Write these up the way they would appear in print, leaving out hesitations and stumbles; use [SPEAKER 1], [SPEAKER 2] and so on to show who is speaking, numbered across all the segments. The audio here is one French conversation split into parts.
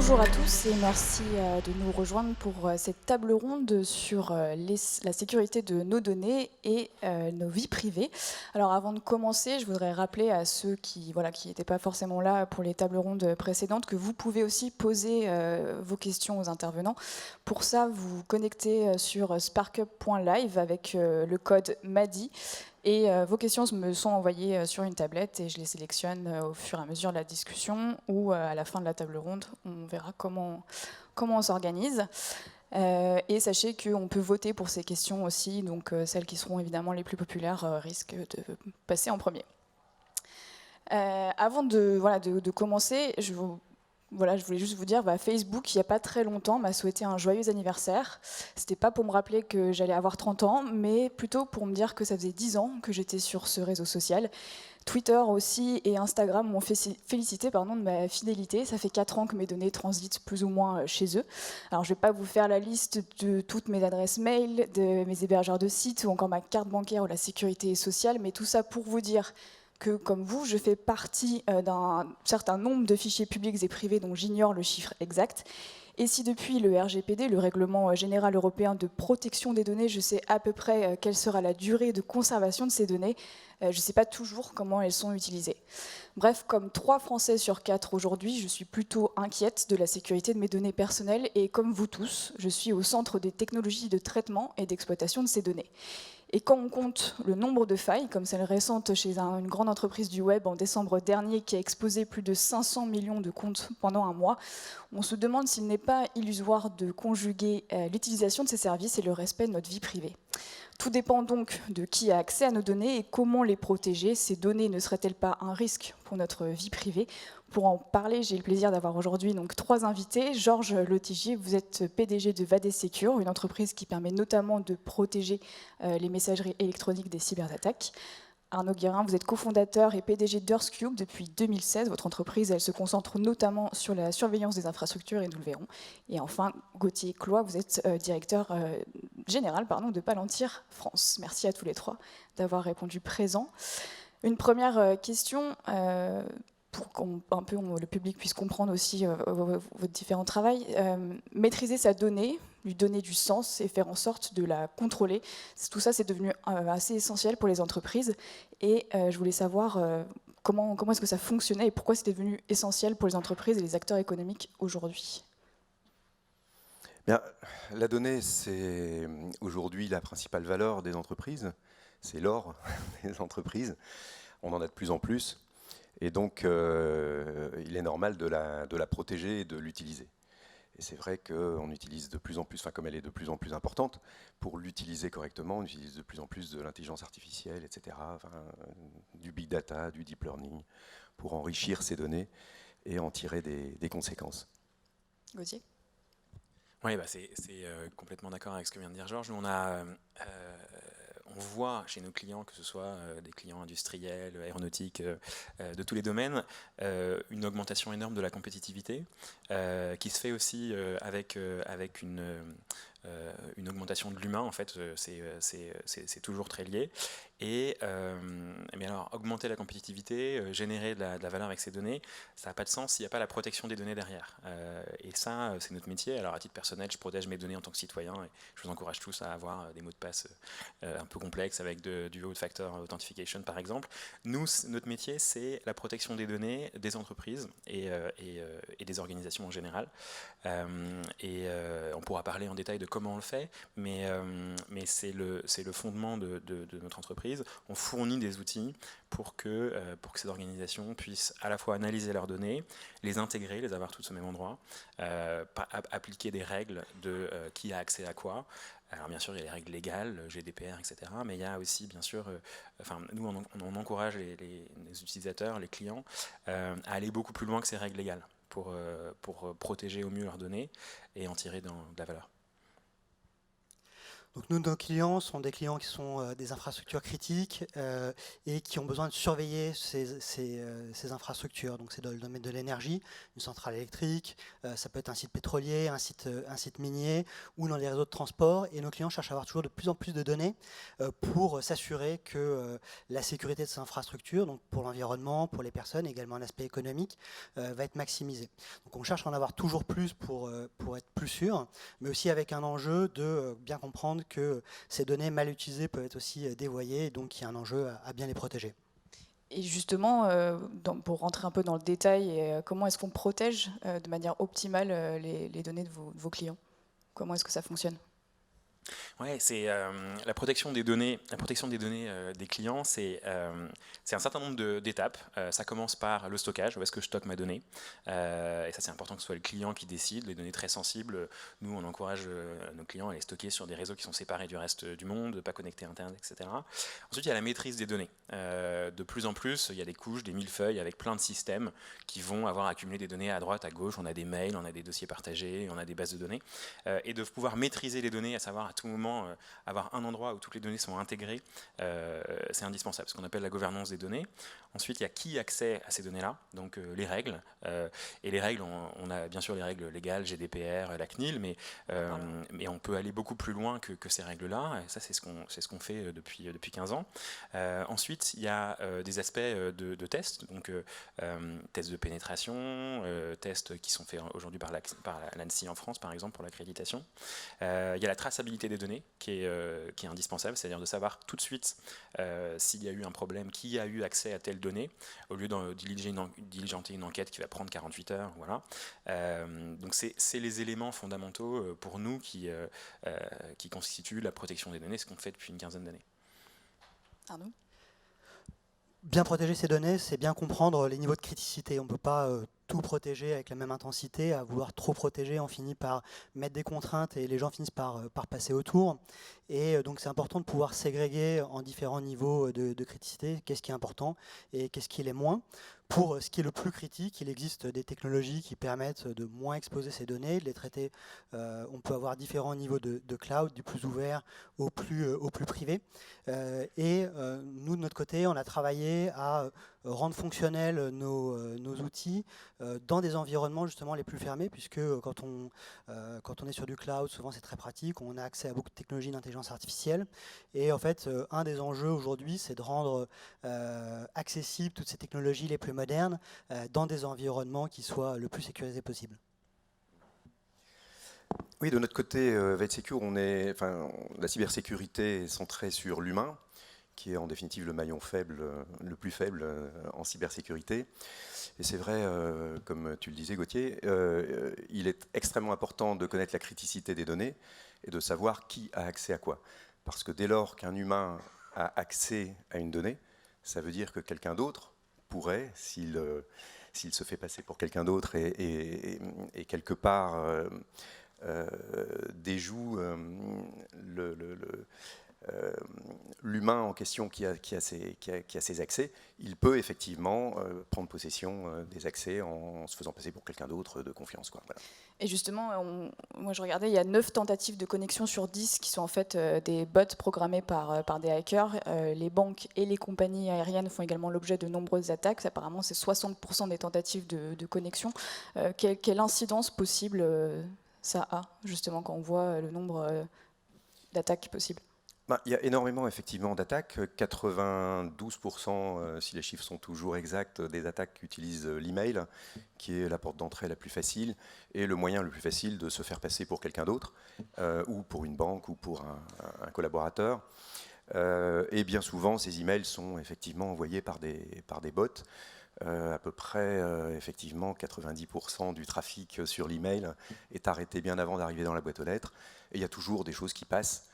[SPEAKER 1] Bonjour à tous et merci de nous rejoindre pour cette table ronde sur la sécurité de nos données et nos vies privées. Alors avant de commencer, je voudrais rappeler à ceux qui n'étaient pas forcément là pour les tables rondes précédentes que vous pouvez aussi poser vos questions aux intervenants. Pour ça, vous vous connectez sur sparkup.live avec le code MADI. Et vos questions me sont envoyées sur une tablette et je les sélectionne au fur et à mesure de la discussion ou à la fin de la table ronde. On verra comment on s'organise. Et sachez qu'on peut voter pour ces questions aussi, donc celles qui seront évidemment les plus populaires risquent de passer en premier. Avant de commencer, je voulais juste vous dire, Facebook, il n'y a pas très longtemps, m'a souhaité un joyeux anniversaire. C'était pas pour me rappeler que j'allais avoir 30 ans, mais plutôt pour me dire que ça faisait 10 ans que j'étais sur ce réseau social. Twitter aussi et Instagram m'ont félicité de ma fidélité. Ça fait 4 ans que mes données transitent plus ou moins chez eux. Alors je ne vais pas vous faire la liste de toutes mes adresses mail, de mes hébergeurs de sites ou encore ma carte bancaire ou la sécurité sociale, mais tout ça pour vous dire que, comme vous, je fais partie d'un certain nombre de fichiers publics et privés dont j'ignore le chiffre exact. Et si depuis le RGPD, le Règlement général européen de protection des données, je sais à peu près quelle sera la durée de conservation de ces données, je ne sais pas toujours comment elles sont utilisées. Bref, comme 3 Français sur 4 aujourd'hui, je suis plutôt inquiète de la sécurité de mes données personnelles et comme vous tous, je suis au centre des technologies de traitement et d'exploitation de ces données. Et quand on compte le nombre de failles, comme celle récente chez une grande entreprise du web en décembre dernier qui a exposé plus de 500 millions de comptes pendant un mois, on se demande s'il n'est pas illusoire de conjuguer l'utilisation de ces services et le respect de notre vie privée. Tout dépend donc de qui a accès à nos données et comment les protéger. Ces données ne seraient-elles pas un risque pour notre vie privée? Pour en parler, j'ai le plaisir d'avoir aujourd'hui 3 invités. Georges Lotigier, vous êtes PDG de Vadé Secure, une entreprise qui permet notamment de protéger les messageries électroniques des cyberattaques. Arnaud Guérin, vous êtes cofondateur et PDG d'EarthCube depuis 2016. Votre entreprise, elle se concentre notamment sur la surveillance des infrastructures et nous le verrons. Et enfin, Gauthier Cloy, vous êtes directeur général de Palantir France. Merci à tous les 3 d'avoir répondu présent. Une première question pour que le public puisse comprendre aussi votre différent travail. Maîtriser sa donnée, lui donner du sens et faire en sorte de la contrôler. Tout ça, c'est devenu assez essentiel pour les entreprises. Et je voulais savoir comment est-ce que ça fonctionnait et pourquoi c'était devenu essentiel pour les entreprises et les acteurs économiques aujourd'hui.
[SPEAKER 2] Bien, la donnée, c'est aujourd'hui la principale valeur des entreprises. C'est l'or des entreprises. On en a de plus en plus. Et donc, il est normal de la protéger et de l'utiliser. Et c'est vrai qu'on utilise de plus en plus, comme elle est de plus en plus importante, pour l'utiliser correctement, on utilise de plus en plus de l'intelligence artificielle, etc., du big data, du deep learning, pour enrichir ces données et en tirer des conséquences.
[SPEAKER 1] Gauthier ?
[SPEAKER 3] Oui, c'est complètement d'accord avec ce que vient de dire Georges. Nous, on voit chez nos clients, que ce soit des clients industriels, aéronautiques, de tous les domaines, une augmentation énorme de la compétitivité, qui se fait aussi avec une augmentation de l'humain. En fait, c'est toujours très lié. Mais alors, augmenter la compétitivité, générer de la valeur avec ces données, ça n'a pas de sens s'il n'y a pas la protection des données derrière. Et ça, c'est notre métier. Alors, à titre personnel, je protège mes données en tant que citoyen et je vous encourage tous à avoir des mots de passe un peu complexes avec du Two Factor Authentication, par exemple. Nous, notre métier, c'est la protection des données des entreprises et des organisations en général. On pourra parler en détail de comment on le fait, mais c'est le fondement de notre entreprise. On fournit des outils pour que ces organisations puissent à la fois analyser leurs données, les intégrer, les avoir toutes au même endroit, appliquer des règles de qui a accès à quoi. Alors bien sûr, il y a les règles légales, GDPR, etc. Mais il y a aussi, bien sûr, nous, on encourage les utilisateurs, les clients, à aller beaucoup plus loin que ces règles légales pour protéger au mieux leurs données et en tirer de la valeur.
[SPEAKER 4] Donc nous, nos clients sont des clients qui sont des infrastructures critiques et qui ont besoin de surveiller ces infrastructures. Donc c'est dans le domaine de l'énergie, une centrale électrique, ça peut être un site pétrolier, un site minier ou dans les réseaux de transport. Et nos clients cherchent à avoir toujours de plus en plus de données pour s'assurer que la sécurité de ces infrastructures, donc pour l'environnement, pour les personnes, également un aspect économique, va être maximisée. Donc on cherche à en avoir toujours plus pour être plus sûr, mais aussi avec un enjeu de bien comprendre que ces données mal utilisées peuvent être aussi dévoyées, et donc il y a un enjeu à bien les protéger.
[SPEAKER 1] Et justement, pour rentrer un peu dans le détail, comment est-ce qu'on protège de manière optimale les données de vos clients? Comment est-ce que ça fonctionne?
[SPEAKER 3] Ouais, c'est la protection des données. La protection des données des clients, c'est un certain nombre d'étapes. Ça commence par le stockage, où est-ce que je stocke ma donnée. Et ça, c'est important que ce soit le client qui décide. Les données très sensibles, nous, on encourage nos clients à les stocker sur des réseaux qui sont séparés du reste du monde, pas connectés à Internet, etc. Ensuite, il y a la maîtrise des données. De plus en plus, il y a des couches, des millefeuilles avec plein de systèmes qui vont avoir accumulé des données à droite, à gauche. On a des mails, on a des dossiers partagés, on a des bases de données. Et de pouvoir maîtriser les données, à savoir à tout moment avoir un endroit où toutes les données sont intégrées, c'est indispensable, ce qu'on appelle la gouvernance des données. Ensuite, il y a qui a accès à ces données-là, donc les règles. Et les règles, on a bien sûr les règles légales, GDPR, la CNIL, mais on peut aller beaucoup plus loin que ces règles-là. Et ça, c'est ce qu'on fait depuis 15 ans. Ensuite, il y a des aspects de tests, donc tests de pénétration, tests qui sont faits aujourd'hui par l'ANSSI en France, par exemple, pour l'accréditation. Il y a la traçabilité des données qui est indispensable, c'est-à-dire de savoir tout de suite s'il y a eu un problème, qui a eu accès à telle donnée, au lieu de diligenter une enquête qui va prendre 48 heures. Voilà. Donc c'est les éléments fondamentaux pour nous qui constituent la protection des données, ce qu'on fait depuis une quinzaine d'années.
[SPEAKER 1] Arnaud ?
[SPEAKER 4] Bien protéger ces données, c'est bien comprendre les niveaux de criticité. On ne peut pas tout protéger avec la même intensité. À vouloir trop protéger, on finit par mettre des contraintes et les gens finissent par passer autour. Et donc c'est important de pouvoir ségréguer en différents niveaux de criticité, qu'est-ce qui est important et qu'est-ce qui l'est moins. Pour ce qui est le plus critique, il existe des technologies qui permettent de moins exposer ces données, de les traiter. On peut avoir différents niveaux de cloud, du plus ouvert au plus privé. Nous, de notre côté, on a travaillé à rendre fonctionnels nos outils dans des environnements justement les plus fermés, puisque quand on est sur du cloud, souvent c'est très pratique, on a accès à beaucoup de technologies d'intelligence artificielle. Et en fait, un des enjeux aujourd'hui, c'est de rendre accessibles toutes ces technologies les plus modernes dans des environnements qui soient le plus sécurisés possible.
[SPEAKER 2] Oui, de notre côté, VeilleSecure, la cybersécurité est centrée sur l'humain, qui est en définitive le maillon faible, le plus faible en cybersécurité. Et c'est vrai, comme tu le disais Gauthier, il est extrêmement important de connaître la criticité des données et de savoir qui a accès à quoi. Parce que dès lors qu'un humain a accès à une donnée, ça veut dire que quelqu'un d'autre pourrait, s'il se fait passer pour quelqu'un d'autre et quelque part déjoue l'humain en question qui a ses accès, il peut effectivement prendre possession des accès en se faisant passer pour quelqu'un d'autre de confiance. Quoi. Voilà.
[SPEAKER 1] Et justement, moi je regardais, il y a 9 tentatives de connexion sur 10 qui sont en fait des bots programmés par des hackers. Les banques et les compagnies aériennes font également l'objet de nombreuses attaques. Apparemment, c'est 60% des tentatives de connexion. Quelle incidence possible ça a, justement, quand on voit le nombre d'attaques possibles?
[SPEAKER 2] Il y a énormément effectivement d'attaques, 92%, si les chiffres sont toujours exacts, des attaques utilisent l'email, qui est la porte d'entrée la plus facile et le moyen le plus facile de se faire passer pour quelqu'un d'autre, ou pour une banque ou pour un collaborateur. Et bien souvent, ces emails sont effectivement envoyés par des bots. À peu près, effectivement, 90% du trafic sur l'email est arrêté bien avant d'arriver dans la boîte aux lettres. Et il y a toujours des choses qui passent.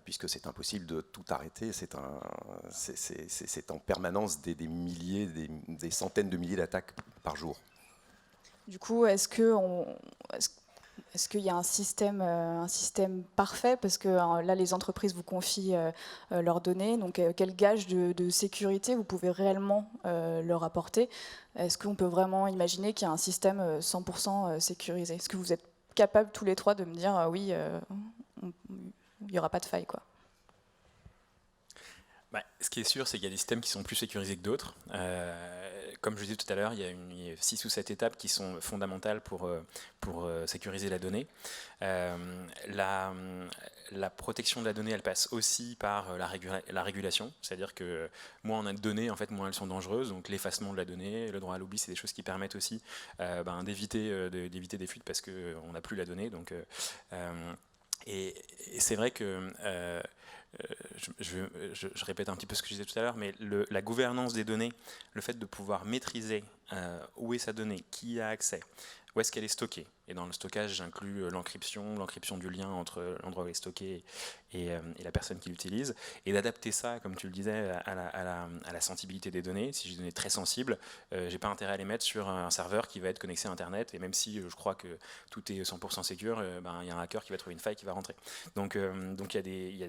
[SPEAKER 2] Puisque c'est impossible de tout arrêter, c'est en permanence des milliers, des centaines de milliers d'attaques par jour.
[SPEAKER 1] Du coup, est-ce qu'il y a un système parfait? Parce que là, les entreprises vous confient leurs données, donc quel gage de sécurité vous pouvez réellement leur apporter? Est-ce qu'on peut vraiment imaginer qu'il y a un système 100% sécurisé? Est-ce que vous êtes capables tous les trois de me dire oui, il n'y aura pas de faille, quoi.
[SPEAKER 3] Ce qui est sûr, c'est qu'il y a des systèmes qui sont plus sécurisés que d'autres. Comme je disais tout à l'heure, il y a 6 ou 7 étapes qui sont fondamentales pour sécuriser la donnée. La protection de la donnée, elle passe aussi par la régulation, c'est-à-dire que moins on a de données, en fait, moins elles sont dangereuses. Donc l'effacement de la donnée, le droit à l'oubli, c'est des choses qui permettent aussi d'éviter des fuites parce qu'on n'a plus la donnée. Donc, et c'est vrai que je répète un petit peu ce que je disais tout à l'heure, mais la gouvernance des données, le fait de pouvoir maîtriser où est sa donnée, qui y a accès, où est-ce qu'elle est stockée. Et dans le stockage, j'inclus l'encryption du lien entre l'endroit où elle est stockée et la personne qui l'utilise, et d'adapter ça, comme tu le disais, à la sensibilité des données. Si j'ai des données très sensibles, j'ai pas intérêt à les mettre sur un serveur qui va être connecté à Internet, et même si je crois que tout est 100% sécure, il y a un hacker qui va trouver une faille qui va rentrer. Donc il y a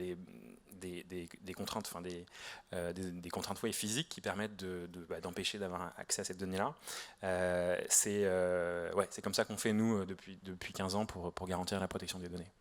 [SPEAKER 3] des contraintes, des contraintes physiques qui permettent d'empêcher d'avoir accès à cette donnée-là. C'est comme ça qu'on fait, nous, depuis 15 ans pour garantir la protection des données.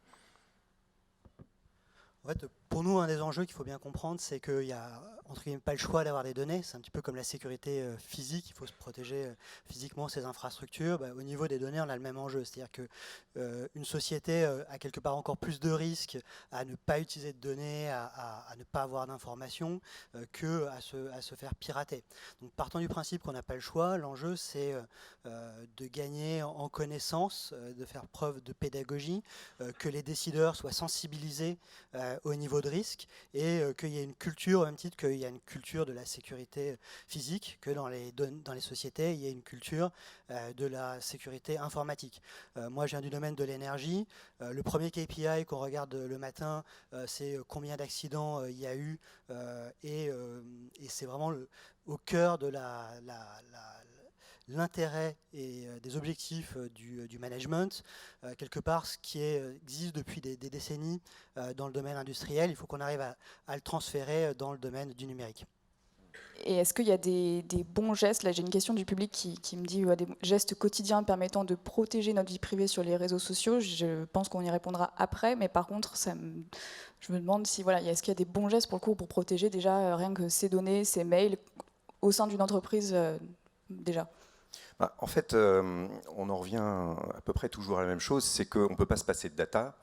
[SPEAKER 4] En fait, pour nous, un des enjeux qu'il faut bien comprendre, c'est qu'il n'y a entre guillemets pas le choix d'avoir des données. C'est un petit peu comme la sécurité physique. Il faut se protéger physiquement ses infrastructures. Au niveau des données, on a le même enjeu. C'est-à-dire qu'une société a quelque part encore plus de risques à ne pas utiliser de données, à ne pas avoir d'informations, qu'à se faire pirater. Donc, partant du principe qu'on n'a pas le choix, l'enjeu, c'est de gagner en connaissance, de faire preuve de pédagogie, que les décideurs soient sensibilisés au niveau de risque et qu'il y ait une culture, au même titre qu'il y a une culture de la sécurité physique, que dans les sociétés, il y ait une culture de la sécurité informatique. Moi, je viens du domaine de l'énergie. Le premier KPI qu'on regarde le matin, c'est combien d'accidents il y a eu et c'est vraiment au cœur de l'intérêt et des objectifs du management, quelque part ce qui existe depuis des décennies dans le domaine industriel, il faut qu'on arrive à le transférer dans le domaine du numérique.
[SPEAKER 1] Et est-ce qu'il y a des bons gestes? Là, j'ai une question du public qui me dit des gestes quotidiens permettant de protéger notre vie privée sur les réseaux sociaux. Je pense qu'on y répondra après, mais par contre, je me demande si est-ce qu'il y a des bons gestes pour protéger déjà rien que ces données, ces mails au sein d'une entreprise déjà.
[SPEAKER 2] En fait, on en revient à peu près toujours à la même chose, c'est qu'on ne peut pas se passer de data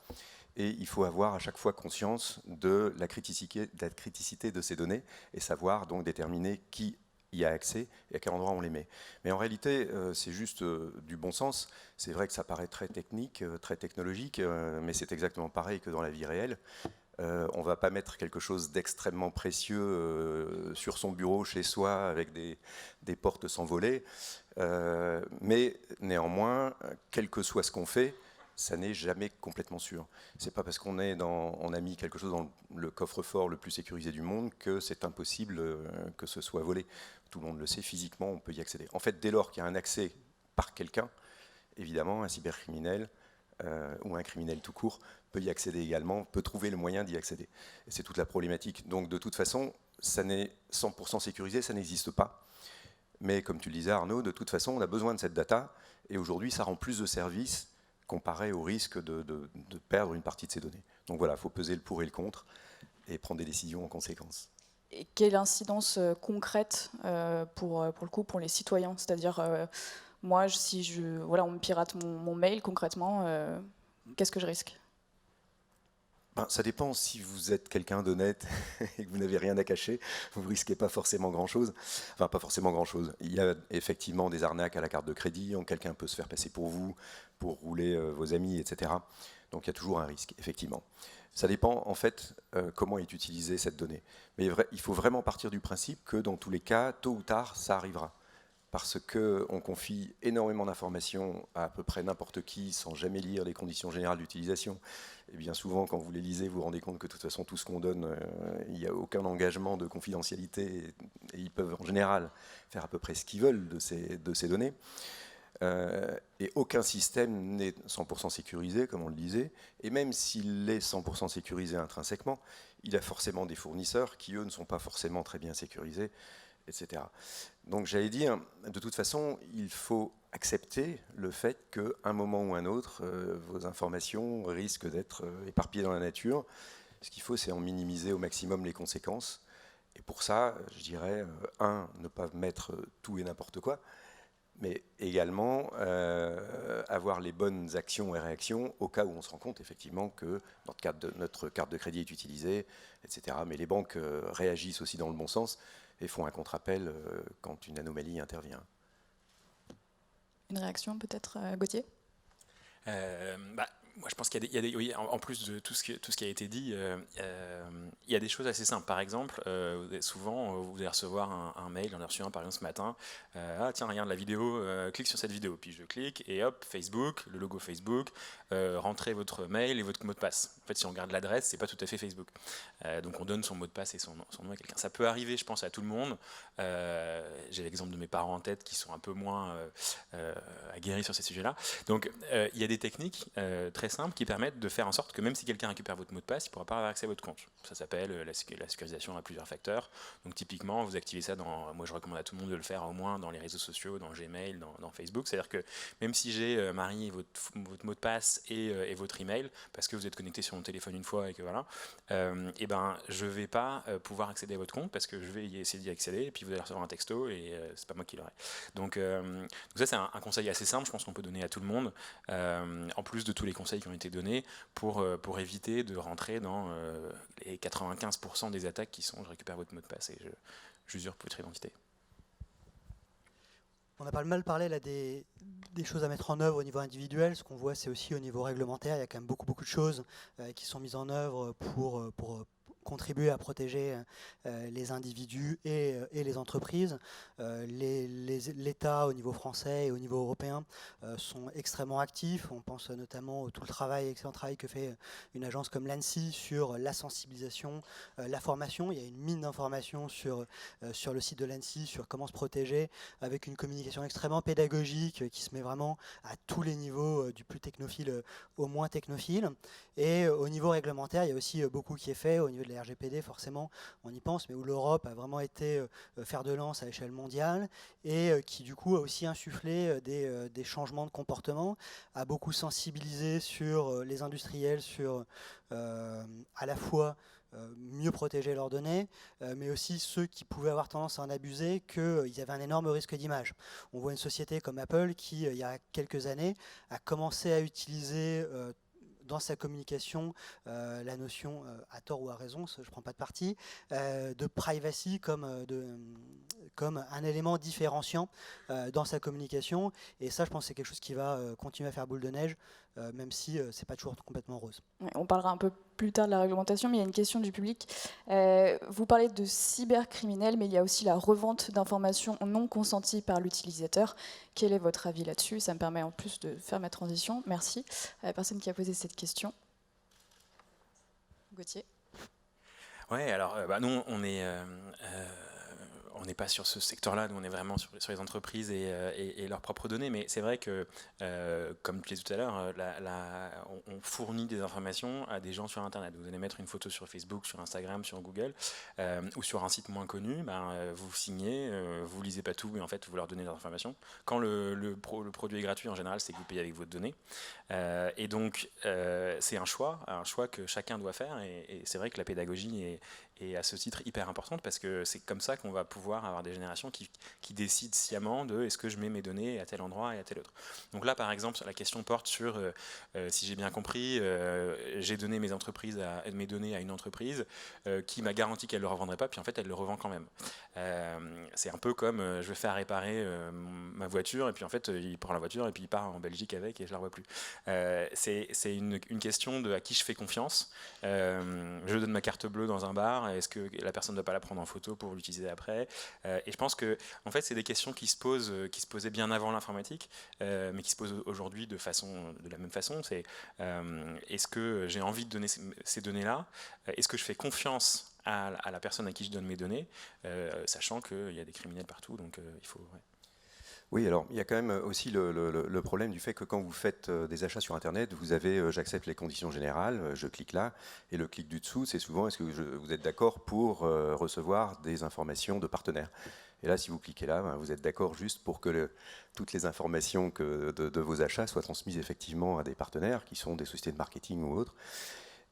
[SPEAKER 2] et il faut avoir à chaque fois conscience de la criticité de ces données et savoir donc déterminer qui y a accès et à quel endroit on les met. Mais en réalité, c'est juste du bon sens. C'est vrai que ça paraît très technique, très technologique, mais c'est exactement pareil que dans la vie réelle. On ne va pas mettre quelque chose d'extrêmement précieux sur son bureau, chez soi, avec des portes sans volet. Mais néanmoins, quel que soit ce qu'on fait, ça n'est jamais complètement sûr. C'est pas parce qu'on a mis quelque chose dans le coffre-fort le plus sécurisé du monde que c'est impossible que ce soit volé. Tout le monde le sait, physiquement, on peut y accéder. En fait, dès lors qu'il y a un accès par quelqu'un, évidemment, un cybercriminel ou un criminel tout court peut y accéder également, peut trouver le moyen d'y accéder. Et c'est toute la problématique. Donc, de toute façon, ça n'est 100% sécurisé, ça n'existe pas. Mais comme tu le disais, Arnaud, de toute façon, on a besoin de cette data. Et aujourd'hui, ça rend plus de services comparé au risque de perdre une partie de ces données. Donc voilà, il faut peser le pour et le contre et prendre des décisions en conséquence.
[SPEAKER 1] Et quelle incidence concrète pour le coup pour les citoyens? C'est-à-dire, moi, si on me pirate mon mail, concrètement, qu'est-ce que je risque?
[SPEAKER 2] Ça dépend. Si vous êtes quelqu'un d'honnête et que vous n'avez rien à cacher, vous ne risquez pas forcément grand-chose. Enfin, pas forcément grand-chose. Il y a effectivement des arnaques à la carte de crédit. Quelqu'un peut se faire passer pour vous, pour rouler vos amis, etc. Donc il y a toujours un risque, effectivement. Ça dépend, en fait, comment est utilisée cette donnée. Mais il faut vraiment partir du principe que, dans tous les cas, tôt ou tard, ça arrivera. Parce qu'on confie énormément d'informations à peu près n'importe qui sans jamais lire les conditions générales d'utilisation. Et bien souvent, quand vous les lisez, vous vous rendez compte que de toute façon, tout ce qu'on donne, il n'y a aucun engagement de confidentialité et ils peuvent en général faire à peu près ce qu'ils veulent de ces données. Et aucun système n'est 100% sécurisé, comme on le disait. Et même s'il est 100% sécurisé intrinsèquement, il a forcément des fournisseurs qui, eux, ne sont pas forcément très bien sécurisés, etc. Donc j'allais dire, de toute façon, il faut accepter le fait qu'à un moment ou un autre, vos informations risquent d'être éparpillées dans la nature, Ce qu'il faut, c'est en minimiser au maximum les conséquences. Et pour ça, je dirais, ne pas mettre tout et n'importe quoi, mais également avoir les bonnes actions et réactions au cas où on se rend compte effectivement que notre carte de crédit est utilisée, etc. Mais les banques réagissent aussi dans le bon sens et font un contre-appel quand une anomalie intervient.
[SPEAKER 1] Une réaction peut-être, Gauthier?
[SPEAKER 3] Moi, je pense qu'il y a des oui, en plus de tout ce qui a été dit, il y a des choses assez simples. Par exemple, souvent, vous allez recevoir un mail, j'en ai reçu un par exemple ce matin. Ah tiens, regarde la vidéo, clique sur cette vidéo. Puis je clique et hop, Facebook, le logo Facebook, rentrez votre mail et votre mot de passe. En fait, si on regarde l'adresse, c'est pas tout à fait Facebook. Donc on donne son mot de passe et son nom à quelqu'un. Ça peut arriver, je pense, à tout le monde. J'ai l'exemple de mes parents en tête qui sont un peu moins aguerris sur ces sujets-là. Donc il y a des techniques très simples qui permettent de faire en sorte que même si quelqu'un récupère votre mot de passe, il ne pourra pas avoir accès à votre compte. Ça s'appelle la sécurisation à plusieurs facteurs. Donc typiquement, vous activez ça moi je recommande à tout le monde de le faire au moins dans les réseaux sociaux, dans Gmail, dans Facebook. C'est-à-dire que même si j'ai marié votre mot de passe et votre email, parce que vous êtes connecté sur mon téléphone une fois et que voilà, et ben je ne vais pas pouvoir accéder à votre compte parce que je vais essayer d'y accéder et puis vous allez recevoir un texto et c'est pas moi qui l'aurai. Donc ça c'est un conseil assez simple, je pense qu'on peut donner à tout le monde, en plus de tous les conseils qui ont été donnés pour éviter de rentrer dans les 95% des attaques qui sont je récupère votre mot de passe et j'usurpe votre identité.
[SPEAKER 4] On a pas mal parlé là des choses à mettre en œuvre au niveau individuel. Ce qu'on voit, c'est aussi au niveau réglementaire. Il y a quand même beaucoup de choses qui sont mises en œuvre pour contribuer à protéger les individus et les entreprises. L'État au niveau français et au niveau européen sont extrêmement actifs. On pense notamment à tout le excellent travail que fait une agence comme l'ANSSI sur la sensibilisation, la formation. Il y a une mine d'informations sur le site de l'ANSSI sur comment se protéger, avec une communication extrêmement pédagogique qui se met vraiment à tous les niveaux, du plus technophile au moins technophile. Et au niveau réglementaire, il y a aussi beaucoup qui est fait au niveau de la RGPD, forcément, on y pense, mais où l'Europe a vraiment été fer de lance à l'échelle mondiale et qui, du coup, a aussi insufflé des changements de comportement, a beaucoup sensibilisé sur les industriels, sur à la fois mieux protéger leurs données, mais aussi ceux qui pouvaient avoir tendance à en abuser, qu'il y avait un énorme risque d'image. On voit une société comme Apple qui, il y a quelques années, a commencé à utiliser dans sa communication la notion, à tort ou à raison, je ne prends pas de parti, de privacy comme un élément différenciant dans sa communication. Et ça, je pense que c'est quelque chose qui va continuer à faire boule de neige, même si ce n'est pas toujours complètement rose.
[SPEAKER 1] Ouais, on parlera un peu plus tard de la réglementation, mais il y a une question du public. Vous parlez de cybercriminels, mais il y a aussi la revente d'informations non consenties par l'utilisateur. Quel est votre avis là-dessus? Ça me permet en plus de faire ma transition. Merci à la personne qui a posé cette question. Gauthier.
[SPEAKER 3] Ouais, alors nous, on n'est pas sur ce secteur-là, nous on est vraiment sur les entreprises et leurs propres données, mais c'est vrai que, comme je disais tout à l'heure, on fournit des informations à des gens sur Internet. Vous allez mettre une photo sur Facebook, sur Instagram, sur Google, ou sur un site moins connu, vous signez, vous lisez pas tout, mais en fait vous leur donnez des informations. Quand le produit est gratuit, en général, c'est que vous payez avec votre donnée. Et donc, c'est un choix que chacun doit faire, et c'est vrai que la pédagogie est à ce titre hyper importante parce que c'est comme ça qu'on va pouvoir avoir des générations qui décident sciemment de est-ce que je mets mes données à tel endroit et à tel autre. Donc là, par exemple, la question porte sur, si j'ai bien compris, j'ai donné mes données à une entreprise qui m'a garanti qu'elle ne le revendrait pas, puis en fait, elle le revend quand même. C'est un peu comme je vais faire réparer ma voiture, et puis en fait, il prend la voiture et puis il part en Belgique avec et je ne la revois plus. C'est une question de à qui je fais confiance. Je donne ma carte bleue dans un bar, est-ce que la personne ne doit pas la prendre en photo pour l'utiliser après? Et je pense que en fait, c'est des questions qui se posaient bien avant l'informatique, mais qui se posent aujourd'hui de la même façon. C'est est-ce que j'ai envie de donner ces données-là? Est-ce que je fais confiance à la personne à qui je donne mes données, sachant qu'il y a des criminels partout, donc il faut... Ouais.
[SPEAKER 2] Oui, alors il y a quand même aussi le problème du fait que quand vous faites des achats sur Internet, vous avez j'accepte les conditions générales, je clique là, et le clic du dessous, c'est souvent est-ce que vous êtes d'accord pour recevoir des informations de partenaires. Et là, si vous cliquez là, vous êtes d'accord juste pour que toutes les informations de vos achats soient transmises effectivement à des partenaires, qui sont des sociétés de marketing ou autres.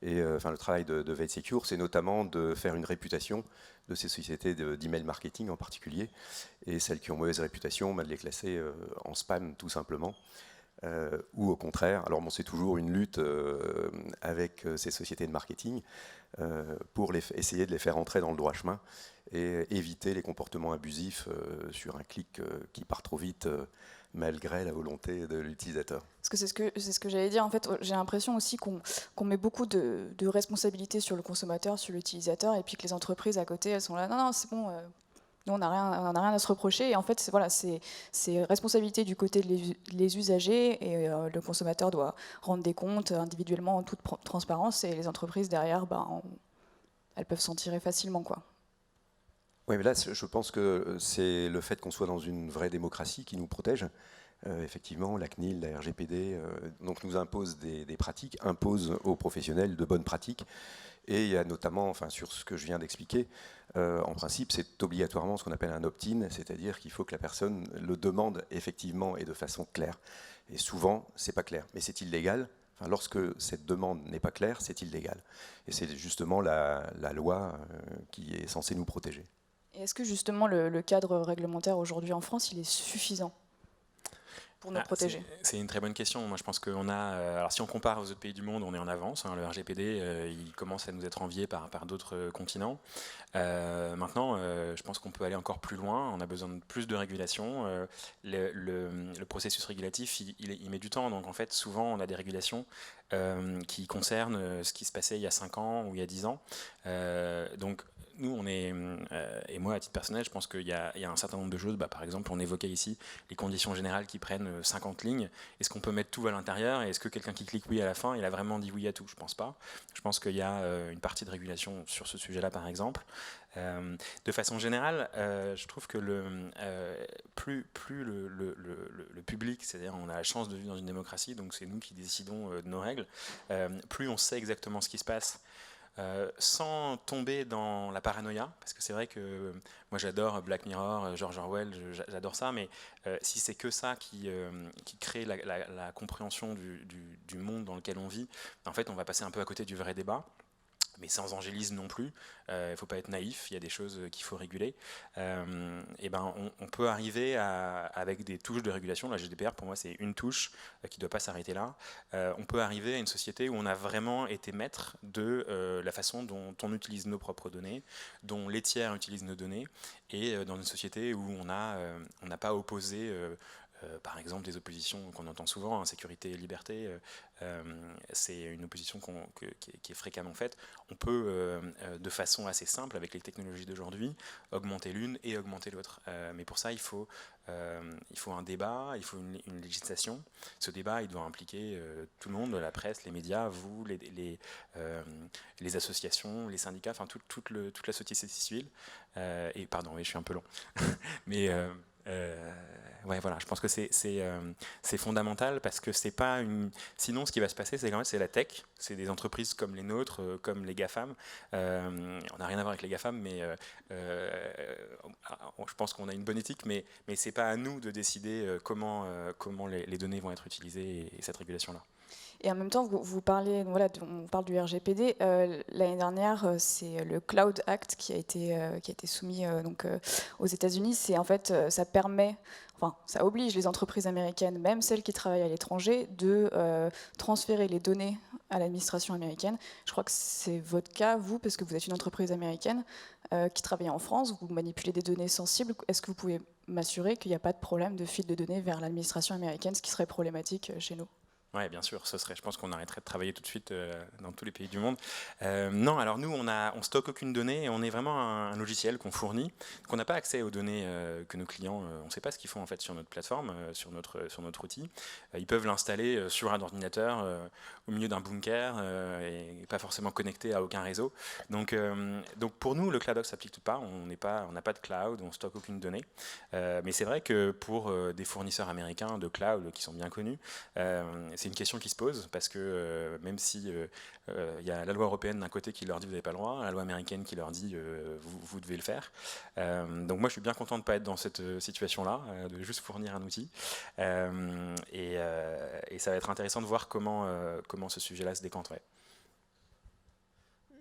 [SPEAKER 2] Et le travail de Veil Secure, c'est notamment de faire une réputation de ces sociétés d'email marketing en particulier, et celles qui ont mauvaise réputation, de les classer en spam tout simplement. Ou au contraire, alors bon, c'est toujours une lutte avec ces sociétés de marketing pour essayer de les faire entrer dans le droit chemin et éviter les comportements abusifs sur un clic qui part trop vite malgré la volonté de l'utilisateur.
[SPEAKER 1] Parce que c'est ce que j'allais dire. En fait, j'ai l'impression aussi qu'on met beaucoup de responsabilités sur le consommateur, sur l'utilisateur, et puis que les entreprises à côté, elles sont là, non, c'est bon, nous, on n'a rien à se reprocher. Et en fait, c'est responsabilité du côté des usagers, et le consommateur doit rendre des comptes individuellement en toute transparence, et les entreprises derrière, elles peuvent s'en tirer facilement, quoi.
[SPEAKER 2] Oui, mais là, je pense que c'est le fait qu'on soit dans une vraie démocratie qui nous protège. Effectivement, la CNIL, la RGPD, donc nous impose des pratiques, impose aux professionnels de bonnes pratiques. Et il y a notamment, sur ce que je viens d'expliquer, en principe, c'est obligatoirement ce qu'on appelle un opt-in, c'est-à-dire qu'il faut que la personne le demande effectivement et de façon claire. Et souvent, c'est pas clair, mais c'est illégal. Lorsque cette demande n'est pas claire, c'est illégal. Et c'est justement la loi qui est censée nous protéger.
[SPEAKER 1] Et est-ce que justement le cadre réglementaire aujourd'hui en France, il est suffisant pour nous protéger?
[SPEAKER 3] C'est une très bonne question. Moi, je pense qu'on a. Alors, si on compare aux autres pays du monde, on est en avance. Le RGPD, il commence à nous être envié par d'autres continents. Maintenant, je pense qu'on peut aller encore plus loin. On a besoin de plus de régulation. Le processus régulatif, il met du temps. Donc, en fait, souvent, on a des régulations qui concernent ce qui se passait il y a 5 ans ou il y a 10 ans. Donc, nous, on est, et moi à titre personnel, je pense qu'il y a un certain nombre de choses. Par exemple, on évoquait ici les conditions générales qui prennent 50 lignes. Est-ce qu'on peut mettre tout à l'intérieur? Et est-ce que quelqu'un qui clique oui à la fin, il a vraiment dit oui à tout? Je pense pas. Je pense qu'il y a une partie de régulation sur ce sujet-là, par exemple. De façon générale, je trouve que plus le public, c'est-à-dire on a la chance de vivre dans une démocratie, donc c'est nous qui décidons de nos règles, plus on sait exactement ce qui se passe. Sans tomber dans la paranoïa, parce que c'est vrai que moi j'adore Black Mirror, George Orwell, j'adore ça, mais si c'est que ça qui crée la compréhension du monde dans lequel on vit, en fait on va passer un peu à côté du vrai débat. Mais sans angélisme non plus, il ne faut pas être naïf, il y a des choses qu'il faut réguler. On peut arriver avec des touches de régulation, la GDPR pour moi c'est une touche qui ne doit pas s'arrêter là. On peut arriver à une société où on a vraiment été maître de la façon dont on utilise nos propres données, dont les tiers utilisent nos données, et dans une société où on n'a pas opposé par exemple des oppositions qu'on entend souvent, sécurité et liberté, c'est une opposition qui est fréquemment faite. On peut, de façon assez simple, avec les technologies d'aujourd'hui, augmenter l'une et augmenter l'autre. Mais pour ça, il faut un débat, il faut une législation. Ce débat, il doit impliquer tout le monde, la presse, les médias, vous, les associations, les syndicats, enfin toute la société civile. Et pardon, oui, je suis un peu long. Mais ouais, voilà, je pense que c'est fondamental parce que c'est pas une. Sinon, ce qui va se passer, c'est la tech, c'est des entreprises comme les nôtres, comme les GAFAM. On n'a rien à voir avec les GAFAM, mais je pense qu'on a une bonne éthique, mais c'est pas à nous de décider comment les données vont être utilisées et cette régulation-là.
[SPEAKER 1] Et en même temps, vous parlez, voilà, on parle du RGPD. L'année dernière, c'est le Cloud Act qui a été soumis aux États-Unis. C'est en fait, ça permet, enfin, ça oblige les entreprises américaines, même celles qui travaillent à l'étranger, de transférer les données à l'administration américaine. Je crois que c'est votre cas, vous, parce que vous êtes une entreprise américaine qui travaille en France. Vous manipulez des données sensibles. Est-ce que vous pouvez m'assurer qu'il n'y a pas de problème de fuite de données vers l'administration américaine, ce qui serait problématique chez nous?
[SPEAKER 3] Oui, bien sûr, je pense qu'on arrêterait de travailler tout de suite dans tous les pays du monde. Non, alors nous, on stocke aucune donnée, on est vraiment un logiciel qu'on fournit. Donc on n'a pas accès aux données que nos clients, on ne sait pas ce qu'ils font en fait sur notre plateforme, sur notre outil. Ils peuvent l'installer sur un ordinateur au milieu d'un bunker et pas forcément connecté à aucun réseau. Donc pour nous, le CloudOps ne s'applique pas, on n'a pas de cloud, on stocke aucune donnée. Mais c'est vrai que pour des fournisseurs américains de cloud qui sont bien connus, c'est une question qui se pose parce que même si y a la loi européenne d'un côté qui leur dit vous n'avez pas le droit, la loi américaine qui leur dit vous devez le faire. Donc moi je suis bien content de ne pas être dans cette situation-là, de juste fournir un outil. Et ça va être intéressant de voir comment ce sujet-là se décante. Ouais.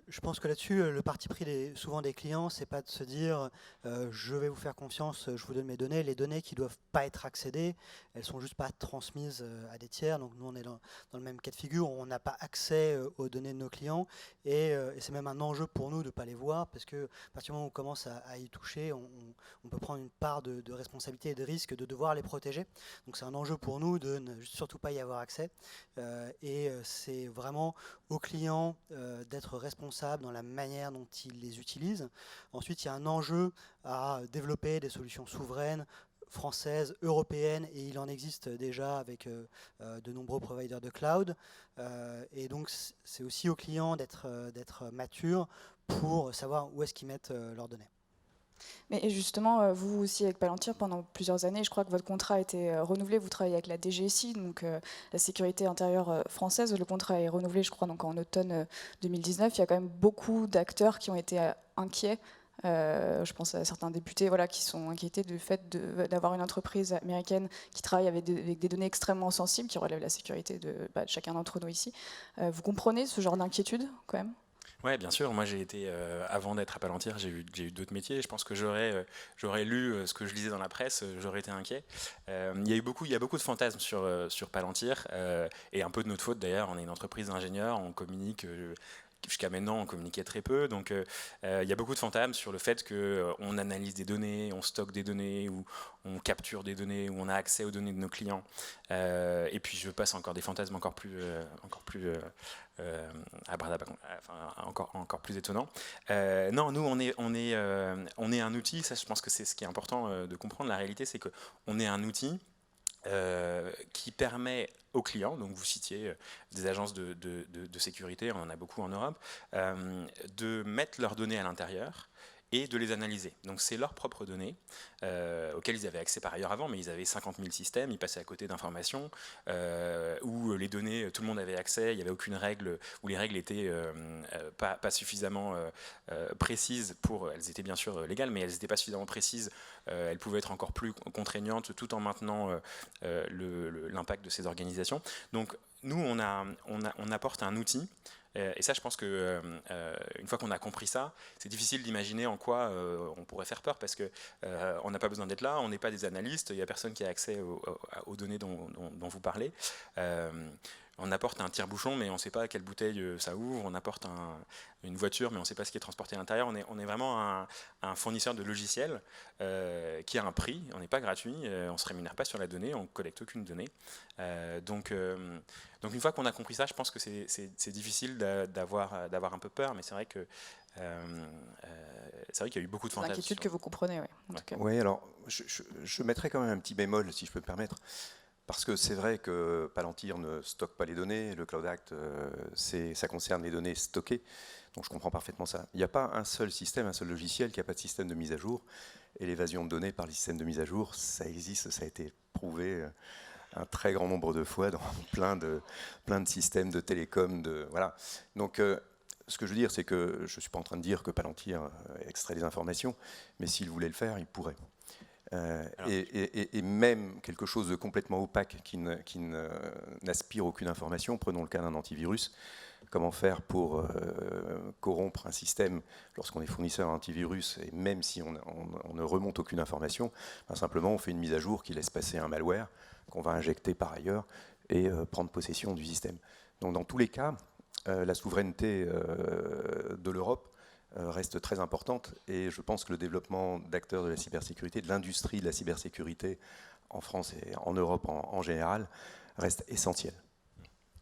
[SPEAKER 4] Je pense que là-dessus, le parti pris souvent des clients, c'est pas de se dire je vais vous faire confiance, je vous donne mes données. Les données qui doivent pas être accédées, elles sont juste pas transmises à des tiers. Donc nous, on est dans le même cas de figure. On n'a pas accès aux données de nos clients et c'est même un enjeu pour nous de pas les voir parce que à partir du moment où on commence à y toucher, on peut prendre une part de responsabilité et de risque de devoir les protéger. Donc c'est un enjeu pour nous de ne surtout pas y avoir accès et c'est vraiment aux clients d'être responsables dans la manière dont ils les utilisent. Ensuite, il y a un enjeu à développer des solutions souveraines, françaises, européennes, et il en existe déjà avec de nombreux providers de cloud. Et donc, c'est aussi aux clients d'être matures pour savoir où est-ce qu'ils mettent leurs données.
[SPEAKER 1] Mais justement, vous aussi avec Palantir, pendant plusieurs années, je crois que votre contrat a été renouvelé. Vous travaillez avec la DGSI, donc la sécurité intérieure française. Le contrat est renouvelé, je crois, donc en automne 2019. Il y a quand même beaucoup d'acteurs qui ont été inquiets. Je pense à certains députés qui sont inquiétés du fait d'avoir une entreprise américaine qui travaille avec des données extrêmement sensibles, qui relèvent la sécurité de chacun d'entre nous ici. Vous comprenez ce genre d'inquiétude quand même ?
[SPEAKER 3] Ouais, bien sûr. Moi, j'ai été avant d'être à Palantir, j'ai eu d'autres métiers. Je pense que j'aurais lu ce que je lisais dans la presse, j'aurais été inquiet. Il y a beaucoup de fantasmes sur Palantir et un peu de notre faute d'ailleurs. On est une entreprise d'ingénieurs, on communique. Jusqu'à maintenant, on communiquait très peu, donc il y a beaucoup de fantasmes sur le fait qu'on analyse des données, on stocke des données, ou on capture des données, ou on a accès aux données de nos clients. Et puis je passe encore des fantasmes encore plus encore plus étonnants. Non, nous on est un outil. Ça, je pense que c'est ce qui est important de comprendre. La réalité, c'est que on est un outil qui permet aux clients, donc vous citiez des agences de sécurité, on en a beaucoup en Europe, de mettre leurs données à l'intérieur et de les analyser. Donc c'est leurs propres données, auxquelles ils avaient accès par ailleurs avant, mais ils avaient 50 000 systèmes, ils passaient à côté d'informations, où les données, tout le monde avait accès, il n'y avait aucune règle, où les règles étaient pas suffisamment précises elles étaient bien sûr légales, mais elles n'étaient pas suffisamment précises, elles pouvaient être encore plus contraignantes, tout en maintenant l'impact de ces organisations. Donc nous, on apporte un outil. Et ça, je pense que une fois qu'on a compris ça, c'est difficile d'imaginer en quoi on pourrait faire peur, parce que on n'a pas besoin d'être là, on n'est pas des analystes, il n'y a personne qui a accès aux données dont vous parlez. On apporte un tire-bouchon, mais on ne sait pas à quelle bouteille ça ouvre. On apporte une voiture, mais on ne sait pas ce qui est transporté à l'intérieur. On est vraiment un fournisseur de logiciels qui a un prix. On n'est pas gratuit, on ne se rémunère pas sur la donnée, on ne collecte aucune donnée. Donc une fois qu'on a compris ça, je pense que c'est difficile d'avoir un peu peur, mais c'est vrai que c'est vrai qu'il y a eu beaucoup de fantasmes.
[SPEAKER 1] L'inquiétude que vous comprenez, oui. En tout cas.
[SPEAKER 2] Oui, alors je mettrais quand même un petit bémol, si je peux me permettre. Parce que c'est vrai que Palantir ne stocke pas les données, le Cloud Act, ça concerne les données stockées, donc je comprends parfaitement ça. Il n'y a pas un seul système, un seul logiciel qui n'a pas de système de mise à jour, et l'évasion de données par les systèmes de mise à jour, ça existe, ça a été prouvé un très grand nombre de fois dans plein de systèmes de télécom, voilà. Donc ce que je veux dire, c'est que je ne suis pas en train de dire que Palantir extrait des informations, mais s'il voulait le faire, il pourrait. Et même quelque chose de complètement opaque qui n'aspire aucune information, prenons le cas d'un antivirus, comment faire pour corrompre un système lorsqu'on est fournisseur d'antivirus, et même si on ne remonte aucune information, simplement on fait une mise à jour qui laisse passer un malware qu'on va injecter par ailleurs et prendre possession du système. Donc dans tous les cas, la souveraineté de l'Europe reste très importante, et je pense que le développement d'acteurs de la cybersécurité, de l'industrie de la cybersécurité en France et en Europe en général, reste essentiel.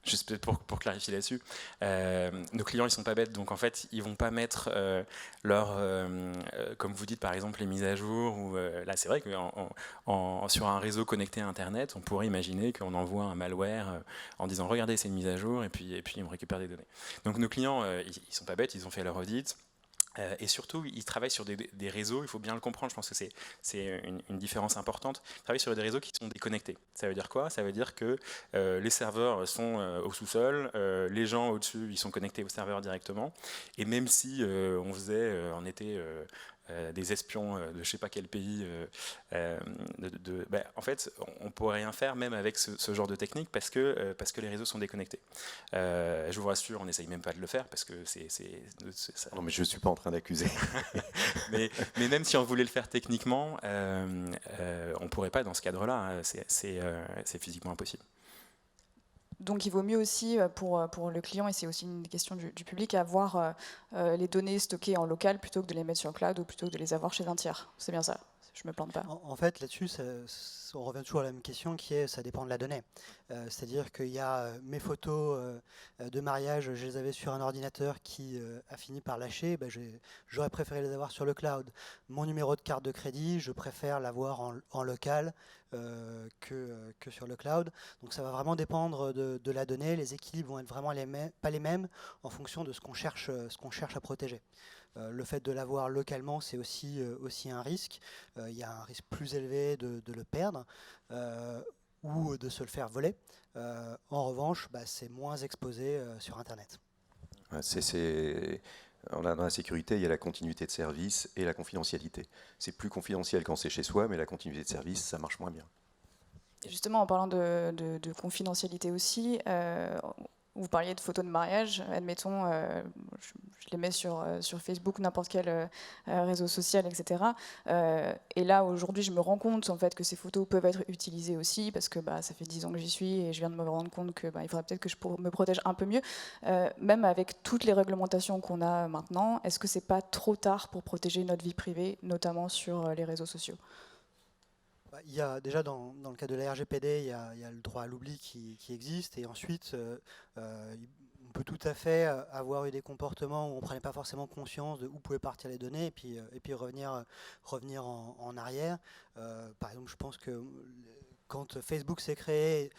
[SPEAKER 3] Juste pour clarifier là-dessus, nos clients ils sont pas bêtes, donc en fait ils vont pas mettre comme vous dites par exemple les mises à jour, ou là c'est vrai que sur un réseau connecté à Internet, on pourrait imaginer qu'on envoie un malware en disant regardez c'est une mise à jour, et puis on récupère des données. Donc nos clients ils sont pas bêtes, ils ont fait leur audit. Et surtout, ils travaillent sur des réseaux, il faut bien le comprendre, je pense que c'est une différence importante. Ils travaillent sur des réseaux qui sont déconnectés. Ça veut dire quoi? Ça veut dire que les serveurs sont au sous-sol, les gens au-dessus, ils sont connectés au serveur directement. Et même si on était des espions de je sais pas quel pays. En fait, on pourrait rien faire même avec ce genre de technique parce que les réseaux sont déconnectés. Je vous rassure, on n'essaye même pas de le faire parce que ça...
[SPEAKER 2] Non, mais je ne suis pas en train d'accuser.
[SPEAKER 3] mais même si on voulait le faire techniquement, on ne pourrait pas dans ce cadre-là. C'est physiquement impossible.
[SPEAKER 1] Donc il vaut mieux aussi pour le client, et c'est aussi une question du public, avoir les données stockées en local plutôt que de les mettre sur le cloud ou plutôt que de les avoir chez un tiers. C'est bien ça, je me plante pas.
[SPEAKER 4] En fait, là-dessus, on revient toujours à la même question qui est ça dépend de la donnée. C'est-à-dire qu'il y a mes photos de mariage, je les avais sur un ordinateur qui a fini par lâcher, j'aurais préféré les avoir sur le cloud. Mon numéro de carte de crédit, je préfère l'avoir en local que sur le cloud. Donc ça va vraiment dépendre de la donnée. Les équilibres vont être vraiment pas les mêmes en fonction de ce qu'on cherche à protéger. Le fait de l'avoir localement, c'est aussi un risque. Il y a un risque plus élevé de le perdre ou de se le faire voler. En revanche, c'est moins exposé sur Internet.
[SPEAKER 2] Dans la sécurité, il y a la continuité de service et la confidentialité. C'est plus confidentiel quand c'est chez soi, mais la continuité de service, ça marche moins bien.
[SPEAKER 1] Et justement, en parlant de confidentialité aussi, vous parliez de photos de mariage, admettons, je les mets sur Facebook, n'importe quel réseau social, etc. Et là, aujourd'hui, je me rends compte en fait, que ces photos peuvent être utilisées aussi, parce que ça fait 10 ans que j'y suis, et je viens de me rendre compte qu'il faudrait peut-être que je me protège un peu mieux. Même avec toutes les réglementations qu'on a maintenant, est-ce que c'est pas trop tard pour protéger notre vie privée, notamment sur les réseaux sociaux ?
[SPEAKER 4] Il y a déjà dans le cas de la RGPD, il y a le droit à l'oubli qui existe, et ensuite on peut tout à fait avoir eu des comportements où on ne prenait pas forcément conscience de où pouvaient partir les données et puis revenir en arrière. Par exemple, je pense que quand Facebook s'est créé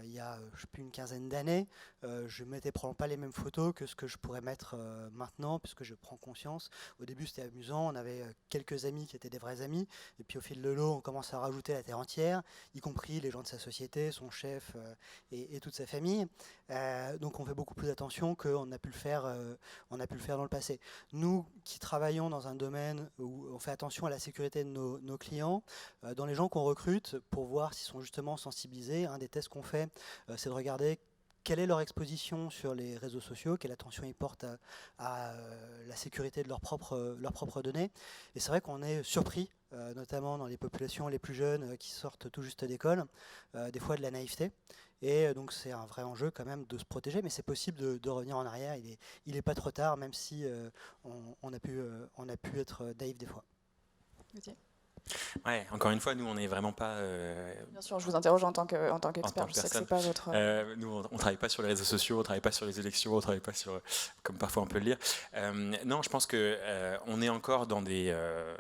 [SPEAKER 4] il y a je sais plus, une quinzaine d'années, je ne mettais probablement pas les mêmes photos que ce que je pourrais mettre maintenant, puisque je prends conscience. Au début, c'était amusant, on avait quelques amis qui étaient des vrais amis, et puis au fil de l'eau, on commence à rajouter la terre entière, y compris les gens de sa société, son chef et toute sa famille. Donc on fait beaucoup plus attention qu'on a pu le faire dans le passé. Nous qui travaillons dans un domaine où on fait attention à la sécurité de nos clients, dans les gens qu'on recrute, pour voir s'ils sont justement sensibilisés, un des tests qu'on fait, c'est de regarder quelle est leur exposition sur les réseaux sociaux, quelle attention ils portent à la sécurité de leurs propres données. Et c'est vrai qu'on est surpris, notamment dans les populations les plus jeunes qui sortent tout juste d'école, des fois de la naïveté. Et donc c'est un vrai enjeu quand même de se protéger, mais c'est possible de revenir en arrière. Il est pas trop tard, même si on a pu être naïf des fois.
[SPEAKER 1] Okay.
[SPEAKER 3] Ouais, encore une fois, nous, on n'est vraiment pas...
[SPEAKER 1] Bien sûr, je vous interroge en tant qu'expert, je sais que c'est pas votre...
[SPEAKER 3] nous, on ne travaille pas sur les réseaux sociaux, on ne travaille pas sur les élections, on ne travaille pas sur... Comme parfois on peut le lire. Non, je pense qu'on est encore dans des...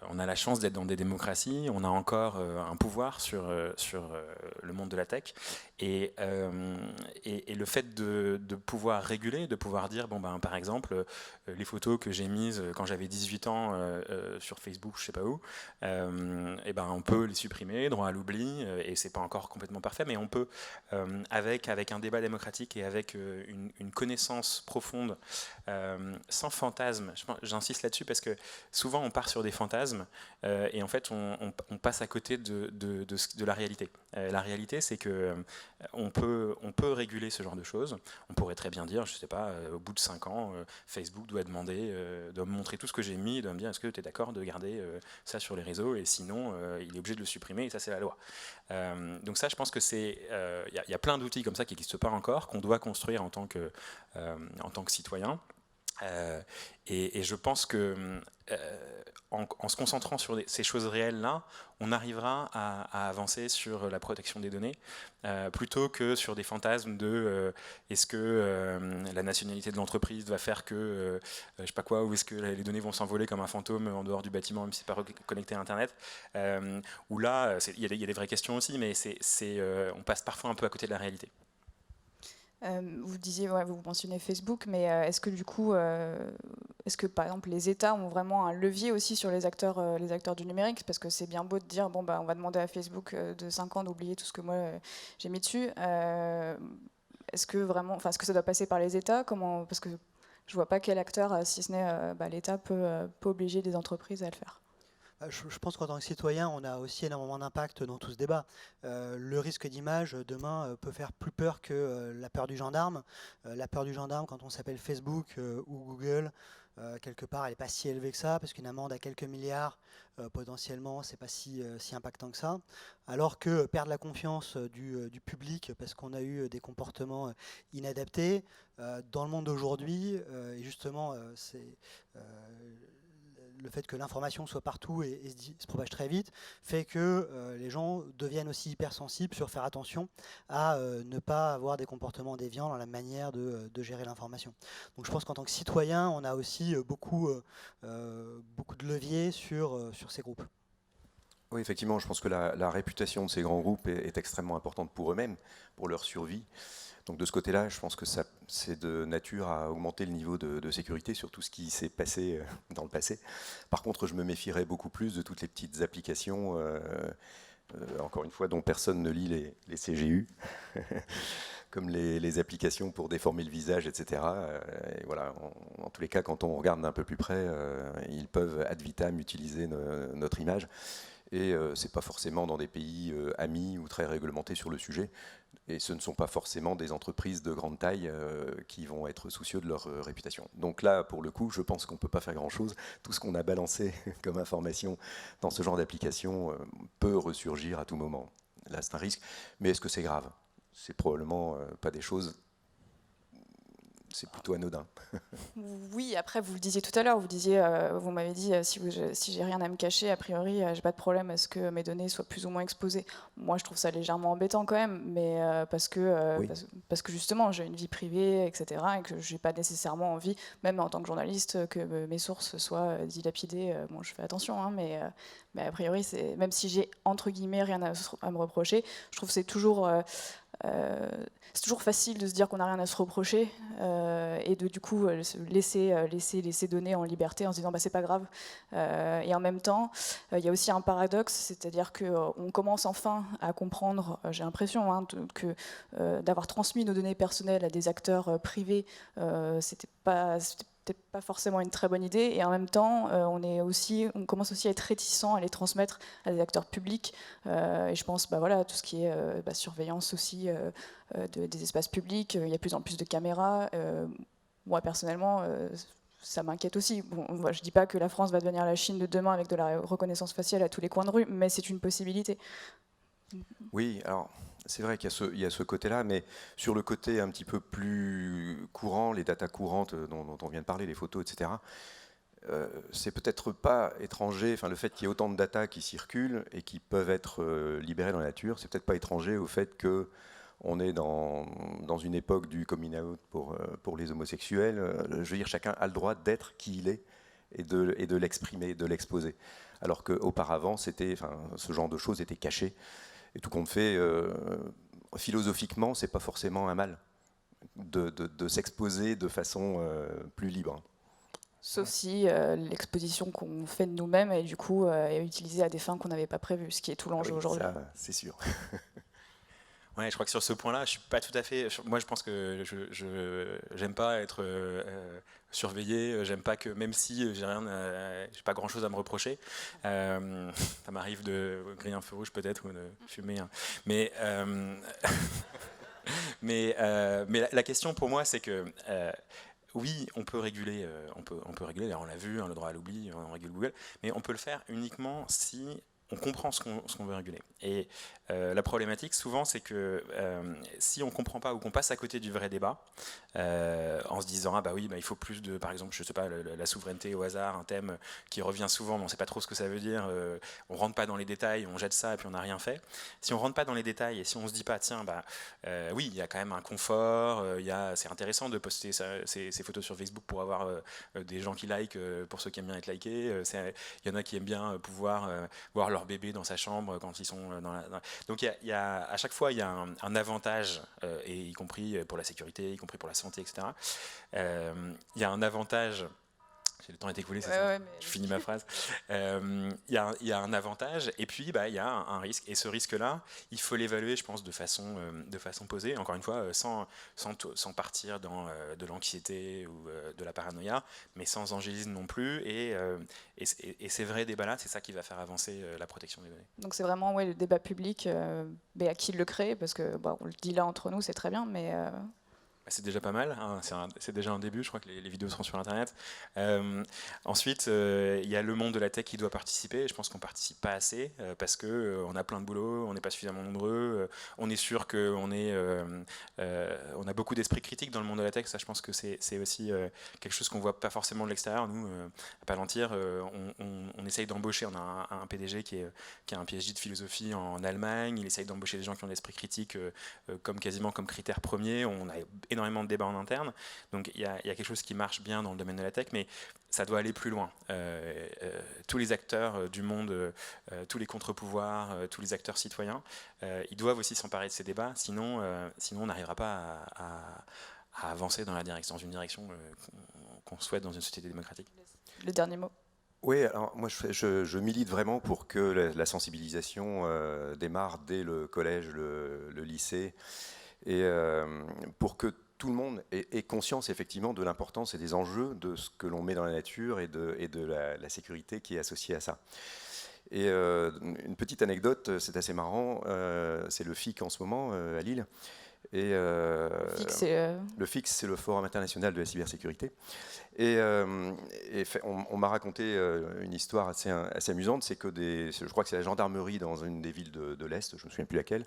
[SPEAKER 3] on a la chance d'être dans des démocraties, on a encore un pouvoir sur le monde de la tech. Et le fait de pouvoir réguler, de pouvoir dire, par exemple, les photos que j'ai mises quand j'avais 18 ans sur Facebook, je ne sais pas où, on peut les supprimer, droit à l'oubli, et c'est pas encore complètement parfait, mais on peut, avec un débat démocratique et avec une connaissance profonde, sans fantasme, j'insiste là-dessus parce que souvent on part sur des fantasmes et en fait on passe à côté de la réalité. La réalité, c'est que on peut réguler ce genre de choses. On pourrait très bien dire, je sais pas, au bout de 5 ans, Facebook doit me montrer tout ce que j'ai mis, doit me dire est-ce que tu es d'accord de garder ça sur les réseaux, et sinon il est obligé de le supprimer, et ça c'est la loi. Donc ça, je pense que y a plein d'outils comme ça qui n'existent pas encore, qu'on doit construire en tant que citoyen. Et je pense que en se concentrant sur ces choses réelles-là, on arrivera à avancer sur la protection des données, plutôt que sur des fantasmes de est-ce que la nationalité de l'entreprise va faire que je sais pas quoi, ou est-ce que les données vont s'envoler comme un fantôme en dehors du bâtiment même si c'est pas connecté à Internet, où là il y a des vraies questions aussi, mais on passe parfois un peu à côté de la réalité.
[SPEAKER 1] Vous disiez, vous mentionnez Facebook, mais est-ce que du coup, est-ce que par exemple les États ont vraiment un levier aussi sur les acteurs du numérique? Parce que c'est bien beau de dire, on va demander à Facebook de 5 ans d'oublier tout ce que moi j'ai mis dessus. Est-ce que vraiment, est-ce que ça doit passer par les États? Comment? Parce que je vois pas quel acteur, si ce n'est l'État, peut obliger des entreprises à le faire.
[SPEAKER 4] Je pense qu'en tant que citoyen, on a aussi énormément d'impact dans tout ce débat. Le risque d'image, demain, peut faire plus peur que la peur du gendarme. La peur du gendarme, quand on s'appelle Facebook ou Google, quelque part, elle n'est pas si élevée que ça, parce qu'une amende à quelques milliards, potentiellement, c'est pas si impactant que ça. Alors que perdre la confiance du public, parce qu'on a eu des comportements inadaptés, dans le monde d'aujourd'hui, et justement, c'est le fait que l'information soit partout et se propage très vite, fait que les gens deviennent aussi hypersensibles sur faire attention à ne pas avoir des comportements déviants dans la manière de gérer l'information. Donc je pense qu'en tant que citoyen, on a aussi beaucoup de leviers sur ces groupes.
[SPEAKER 2] Oui, effectivement, je pense que la réputation de ces grands groupes est extrêmement importante pour eux-mêmes, pour leur survie. Donc de ce côté-là, je pense que c'est de nature à augmenter le niveau de sécurité sur tout ce qui s'est passé dans le passé. Par contre, je me méfierais beaucoup plus de toutes les petites applications, encore une fois, dont personne ne lit les CGU, comme les applications pour déformer le visage, etc. Et voilà, en tous les cas, quand on regarde d'un peu plus près, ils peuvent ad vitam utiliser notre image. Et ce n'est pas forcément dans des pays amis ou très réglementés sur le sujet. Et ce ne sont pas forcément des entreprises de grande taille qui vont être soucieux de leur réputation. Donc là, pour le coup, je pense qu'on ne peut pas faire grand-chose. Tout ce qu'on a balancé comme information dans ce genre d'application peut ressurgir à tout moment. Là, c'est un risque. Mais est-ce que c'est grave? C'est probablement pas des choses... C'est plutôt anodin.
[SPEAKER 1] Oui, après vous le disiez tout à l'heure, vous m'avez dit si j'ai rien à me cacher, a priori j'ai pas de problème à ce que mes données soient plus ou moins exposées. Moi je trouve ça légèrement embêtant quand même, mais parce que justement j'ai une vie privée, etc. et que j'ai pas nécessairement envie, même en tant que journaliste, que mes sources soient dilapidées. Bon, je fais attention, hein, mais a priori même si j'ai entre guillemets rien à me reprocher, je trouve que c'est toujours facile de se dire qu'on n'a rien à se reprocher et de du coup laisser donner en liberté en se disant c'est pas grave. Et en même temps, il y a aussi un paradoxe, c'est-à-dire qu'on commence enfin à comprendre, j'ai l'impression, hein, que d'avoir transmis nos données personnelles à des acteurs privés, c'était peut-être pas forcément une très bonne idée, et en même temps on commence aussi à être réticent à les transmettre à des acteurs publics, et je pense tout ce qui est surveillance aussi des espaces publics. Il y a de plus en plus de caméras. Moi personnellement ça m'inquiète aussi. Bon, je ne dis pas que la France va devenir la Chine de demain avec de la reconnaissance faciale à tous les coins de rue, mais c'est une possibilité.
[SPEAKER 2] Oui, alors c'est vrai qu'il y a ce côté-là, mais sur le côté un petit peu plus courant, les datas courantes dont on vient de parler, les photos, etc., c'est peut-être pas étranger, enfin le fait qu'il y ait autant de datas qui circulent et qui peuvent être libérées dans la nature, c'est peut-être pas étranger au fait qu'on est dans une époque du coming out pour les homosexuels. Je veux dire, chacun a le droit d'être qui il est et de l'exprimer, de l'exposer. Alors qu'auparavant, ce genre de choses était caché. Et tout compte fait, philosophiquement, c'est pas forcément un mal de s'exposer de façon plus libre.
[SPEAKER 1] Sauf si l'exposition qu'on fait de nous-mêmes est du coup est utilisée à des fins qu'on n'avait pas prévues, ce qui est tout l'enjeu aujourd'hui.
[SPEAKER 2] Ça, c'est sûr.
[SPEAKER 3] Ouais, je crois que sur ce point-là, je suis pas tout à fait. Moi, je pense que je j'aime pas être surveillé. J'aime pas que, même si j'ai pas grand-chose à me reprocher. Ça m'arrive de griller un feu rouge peut-être ou de fumer. Mais la question pour moi, c'est que oui, on peut réguler. On peut réguler. On l'a vu, hein, le droit à l'oubli, on régule Google, mais on peut le faire uniquement si on comprend ce qu'on veut réguler. Et la problématique, souvent, c'est que si on ne comprend pas ou qu'on passe à côté du vrai débat, en se disant ah bah oui, bah, il faut plus de, par exemple, je sais pas, la souveraineté au hasard, un thème qui revient souvent, mais on ne sait pas trop ce que ça veut dire, on ne rentre pas dans les détails, on jette ça et puis on n'a rien fait. Si on ne rentre pas dans les détails et si on ne se dit pas, tiens, bah, oui, il y a quand même un confort, c'est intéressant de poster ces photos sur Facebook pour avoir des gens qui likent, pour ceux qui aiment bien être likés, il y en a qui aiment bien pouvoir voir leur bébé dans sa chambre quand ils sont dans la... Donc à chaque fois, il y a un avantage, et y compris pour la sécurité, y compris pour la santé, etc. Il y a un avantage Le temps est écoulé, c'est
[SPEAKER 1] Ouais,
[SPEAKER 3] ça.
[SPEAKER 1] ouais, mais-
[SPEAKER 3] Je finis ma phrase. Il y a un avantage, et puis il y a un risque. Et ce risque-là, il faut l'évaluer, je pense, de façon posée. Encore une fois, sans partir dans de l'anxiété ou de la paranoïa, mais sans angélisme non plus. Et ces vrais débats-là, c'est ça qui va faire avancer la protection des données.
[SPEAKER 1] Donc c'est vraiment le débat public, mais à qui le crée, parce que on le dit là entre nous, c'est très bien, mais
[SPEAKER 3] C'est déjà pas mal, hein, c'est déjà un début, je crois que les vidéos seront sur Internet. Ensuite, il y a le monde de la tech qui doit participer, et je pense qu'on ne participe pas assez, parce qu'on a plein de boulot, on n'est pas suffisamment nombreux, on est sûr qu'on on a beaucoup d'esprit critique dans le monde de la tech, ça je pense que c'est aussi quelque chose qu'on ne voit pas forcément de l'extérieur. Nous, à Palantir, on essaye d'embaucher, on a un PDG qui a un PhD de philosophie en Allemagne, il essaye d'embaucher des gens qui ont de l'esprit critique quasiment comme critère premier, on a énormément de débats en interne, donc il y a quelque chose qui marche bien dans le domaine de la tech, mais ça doit aller plus loin. Tous les acteurs du monde, tous les contre-pouvoirs, tous les acteurs citoyens, ils doivent aussi s'emparer de ces débats, sinon on n'arrivera pas à avancer dans une direction qu'on souhaite dans une société démocratique.
[SPEAKER 1] le dernier mot.
[SPEAKER 2] Oui, alors moi je milite vraiment pour que la sensibilisation démarre dès le collège, le lycée, et pour que tout le monde ait conscience effectivement de l'importance et des enjeux de ce que l'on met dans la nature et de la sécurité qui est associée à ça. Et une petite anecdote, c'est assez marrant, c'est le FIC en ce moment à Lille. Et le FIC, c'est le Forum international de la cybersécurité. Et on m'a raconté une histoire assez amusante, c'est que je crois que c'est la gendarmerie dans une des villes de l'Est, je ne me souviens plus laquelle,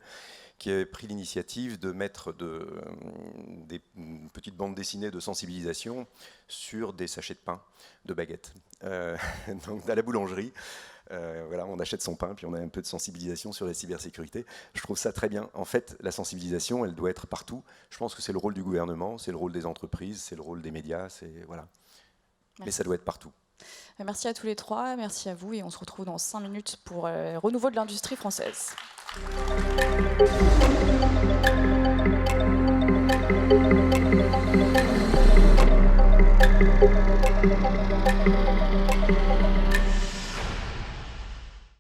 [SPEAKER 2] qui avait pris l'initiative de mettre des petites bandes dessinées de sensibilisation sur des sachets de pain, de baguettes. Donc à la boulangerie, voilà, on achète son pain, puis on a un peu de sensibilisation sur la cybersécurité. Je trouve ça très bien. En fait, la sensibilisation, elle doit être partout. Je pense que c'est le rôle du gouvernement, c'est le rôle des entreprises, c'est le rôle des médias, voilà. Mais ça doit être partout.
[SPEAKER 1] Merci à tous les trois, merci à vous, et on se retrouve dans 5 minutes pour renouveau de l'industrie française.